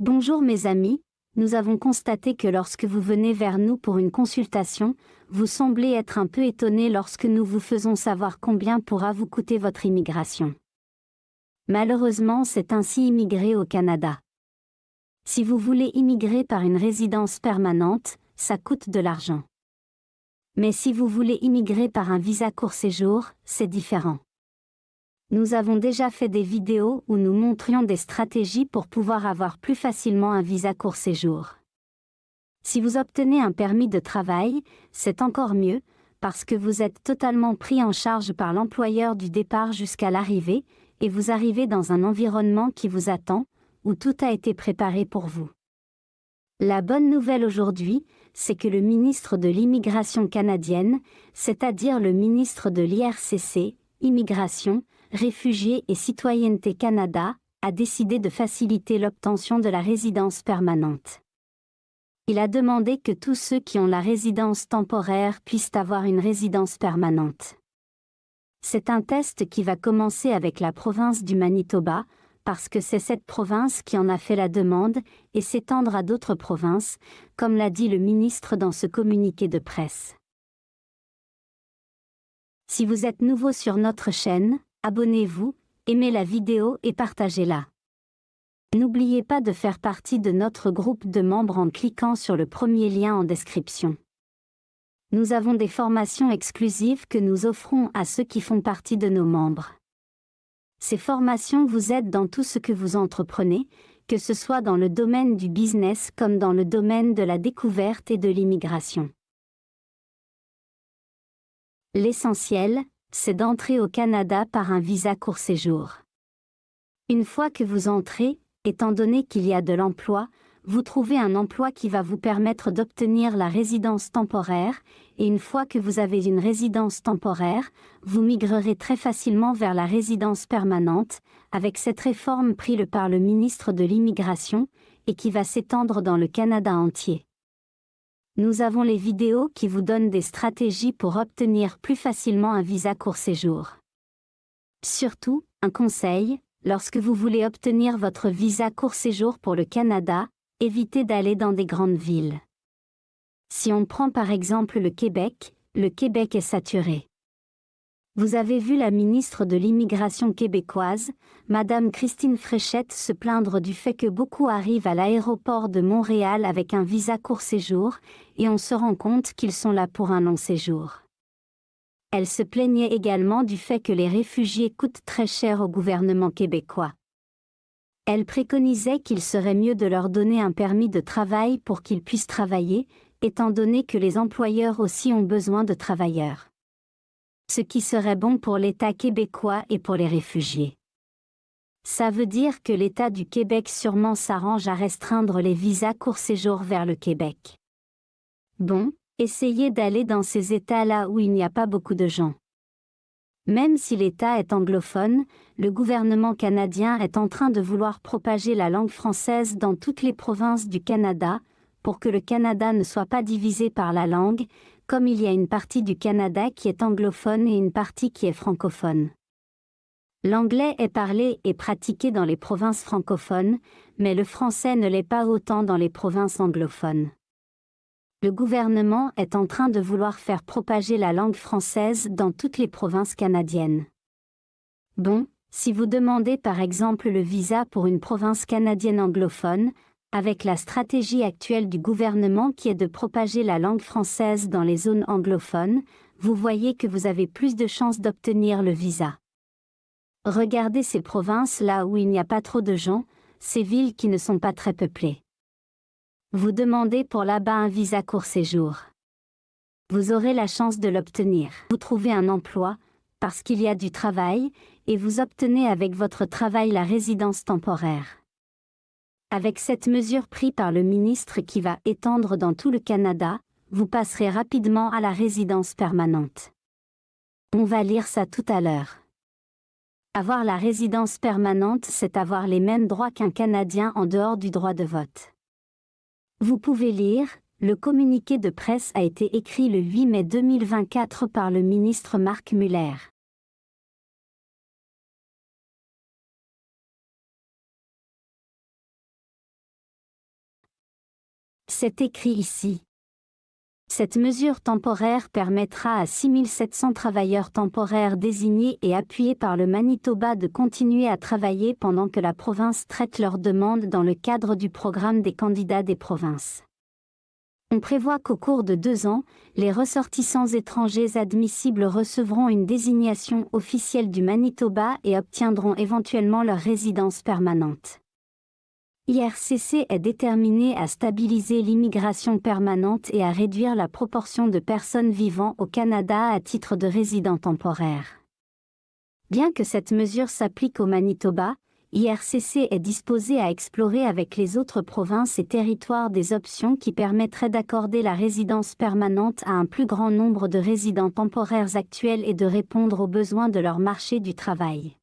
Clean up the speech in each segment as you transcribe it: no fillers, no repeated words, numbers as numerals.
Bonjour mes amis, nous avons constaté que lorsque vous venez vers nous pour une consultation, vous semblez être un peu étonné lorsque nous vous faisons savoir combien pourra vous coûter votre immigration. Malheureusement, c'est ainsi immigrer au Canada. Si vous voulez immigrer par une résidence permanente, ça coûte de l'argent. Mais si vous voulez immigrer par un visa court séjour, c'est différent. Nous avons déjà fait des vidéos où nous montrions des stratégies pour pouvoir avoir plus facilement un visa court séjour. Si vous obtenez un permis de travail, c'est encore mieux, parce que vous êtes totalement pris en charge par l'employeur du départ jusqu'à l'arrivée, et vous arrivez dans un environnement qui vous attend, où tout a été préparé pour vous. La bonne nouvelle aujourd'hui, c'est que le ministre de l'Immigration canadienne, c'est-à-dire le ministre de l'IRCC, Immigration, Réfugiés et Citoyenneté Canada, a décidé de faciliter l'obtention de la résidence permanente. Il a demandé que tous ceux qui ont la résidence temporaire puissent avoir une résidence permanente. C'est un test qui va commencer avec la province du Manitoba, parce que c'est cette province qui en a fait la demande, et s'étendre à d'autres provinces, comme l'a dit le ministre dans ce communiqué de presse. Si vous êtes nouveau sur notre chaîne, abonnez-vous, aimez la vidéo et partagez-la. N'oubliez pas de faire partie de notre groupe de membres en cliquant sur le premier lien en description. Nous avons des formations exclusives que nous offrons à ceux qui font partie de nos membres. Ces formations vous aident dans tout ce que vous entreprenez, que ce soit dans le domaine du business comme dans le domaine de la découverte et de l'immigration. L'essentiel, c'est d'entrer au Canada par un visa court séjour. Une fois que vous entrez, étant donné qu'il y a de l'emploi, vous trouvez un emploi qui va vous permettre d'obtenir la résidence temporaire, et une fois que vous avez une résidence temporaire, vous migrerez très facilement vers la résidence permanente, avec cette réforme prise par le ministre de l'Immigration, et qui va s'étendre dans le Canada entier. Nous avons les vidéos qui vous donnent des stratégies pour obtenir plus facilement un visa court séjour. Surtout, un conseil, lorsque vous voulez obtenir votre visa court séjour pour le Canada, évitez d'aller dans des grandes villes. Si on prend par exemple le Québec est saturé. Vous avez vu la ministre de l'Immigration québécoise, Madame Christine Fréchette, se plaindre du fait que beaucoup arrivent à l'aéroport de Montréal avec un visa court séjour, et on se rend compte qu'ils sont là pour un long séjour. Elle se plaignait également du fait que les réfugiés coûtent très cher au gouvernement québécois. Elle préconisait qu'il serait mieux de leur donner un permis de travail pour qu'ils puissent travailler, étant donné que les employeurs aussi ont besoin de travailleurs. Ce qui serait bon pour l'État québécois et pour les réfugiés. Ça veut dire que l'État du Québec sûrement s'arrange à restreindre les visas court séjour vers le Québec. Bon, essayez d'aller dans ces États-là où il n'y a pas beaucoup de gens. Même si l'État est anglophone, le gouvernement canadien est en train de vouloir propager la langue française dans toutes les provinces du Canada, pour que le Canada ne soit pas divisé par la langue, comme il y a une partie du Canada qui est anglophone et une partie qui est francophone. L'anglais est parlé et pratiqué dans les provinces francophones, mais le français ne l'est pas autant dans les provinces anglophones. Le gouvernement est en train de vouloir faire propager la langue française dans toutes les provinces canadiennes. Bon, si vous demandez par exemple le visa pour une province canadienne anglophone, avec la stratégie actuelle du gouvernement qui est de propager la langue française dans les zones anglophones, vous voyez que vous avez plus de chances d'obtenir le visa. Regardez ces provinces là où il n'y a pas trop de gens, ces villes qui ne sont pas très peuplées. Vous demandez pour là-bas un visa court séjour. Vous aurez la chance de l'obtenir. Vous trouvez un emploi, parce qu'il y a du travail, et vous obtenez avec votre travail la résidence temporaire. Avec cette mesure prise par le ministre qui va étendre dans tout le Canada, vous passerez rapidement à la résidence permanente. On va lire ça tout à l'heure. Avoir la résidence permanente, c'est avoir les mêmes droits qu'un Canadien en dehors du droit de vote. Vous pouvez lire, le communiqué de presse a été écrit le 8 mai 2024 par le ministre Marc Muller. C'est écrit ici. Cette mesure temporaire permettra à 6 700 travailleurs temporaires désignés et appuyés par le Manitoba de continuer à travailler pendant que la province traite leurs demandes dans le cadre du programme des candidats des provinces. On prévoit qu'au cours de 2 ans, les ressortissants étrangers admissibles recevront une désignation officielle du Manitoba et obtiendront éventuellement leur résidence permanente. IRCC est déterminé à stabiliser l'immigration permanente et à réduire la proportion de personnes vivant au Canada à titre de résidents temporaires. Bien que cette mesure s'applique au Manitoba, IRCC est disposé à explorer avec les autres provinces et territoires des options qui permettraient d'accorder la résidence permanente à un plus grand nombre de résidents temporaires actuels et de répondre aux besoins de leur marché du travail.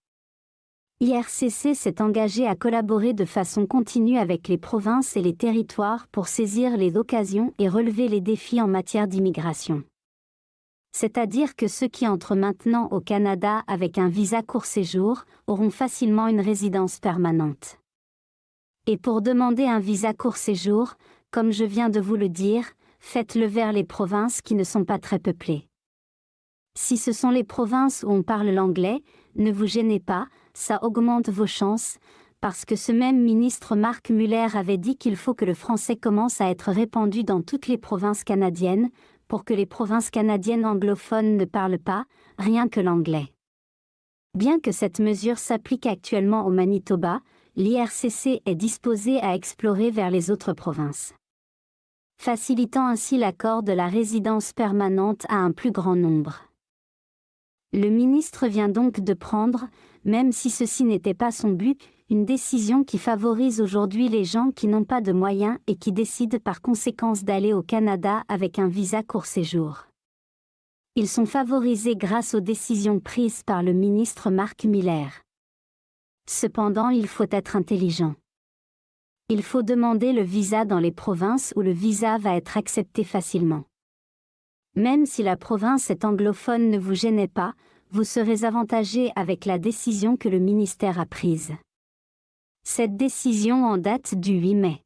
IRCC s'est engagé à collaborer de façon continue avec les provinces et les territoires pour saisir les occasions et relever les défis en matière d'immigration. C'est-à-dire que ceux qui entrent maintenant au Canada avec un visa court séjour auront facilement une résidence permanente. Et pour demander un visa court séjour, comme je viens de vous le dire, faites-le vers les provinces qui ne sont pas très peuplées. Si ce sont les provinces où on parle l'anglais, ne vous gênez pas, ça augmente vos chances, parce que ce même ministre Marc Muller avait dit qu'il faut que le français commence à être répandu dans toutes les provinces canadiennes, pour que les provinces canadiennes anglophones ne parlent pas, rien que l'anglais. Bien que cette mesure s'applique actuellement au Manitoba, l'IRCC est disposé à explorer vers les autres provinces, facilitant ainsi l'accord de la résidence permanente à un plus grand nombre. Le ministre vient donc de prendre, même si ceci n'était pas son but, une décision qui favorise aujourd'hui les gens qui n'ont pas de moyens et qui décident par conséquence d'aller au Canada avec un visa court séjour. Ils sont favorisés grâce aux décisions prises par le ministre Marc Muller. Cependant, il faut être intelligent. Il faut demander le visa dans les provinces où le visa va être accepté facilement. Même si la province est anglophone, ne vous gênez pas, vous serez avantagé avec la décision que le ministère a prise. Cette décision en date du 8 mai.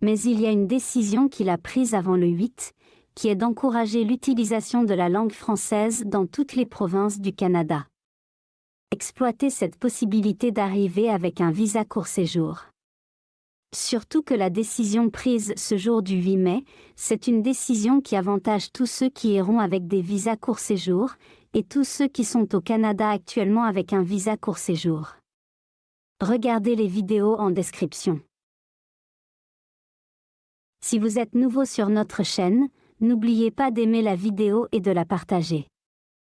Mais il y a une décision qu'il a prise avant le 8, qui est d'encourager l'utilisation de la langue française dans toutes les provinces du Canada. Exploitez cette possibilité d'arriver avec un visa court séjour. Surtout que la décision prise ce jour du 8 mai, c'est une décision qui avantage tous ceux qui iront avec des visas court séjour, et tous ceux qui sont au Canada actuellement avec un visa court séjour. Regardez les vidéos en description. Si vous êtes nouveau sur notre chaîne, n'oubliez pas d'aimer la vidéo et de la partager.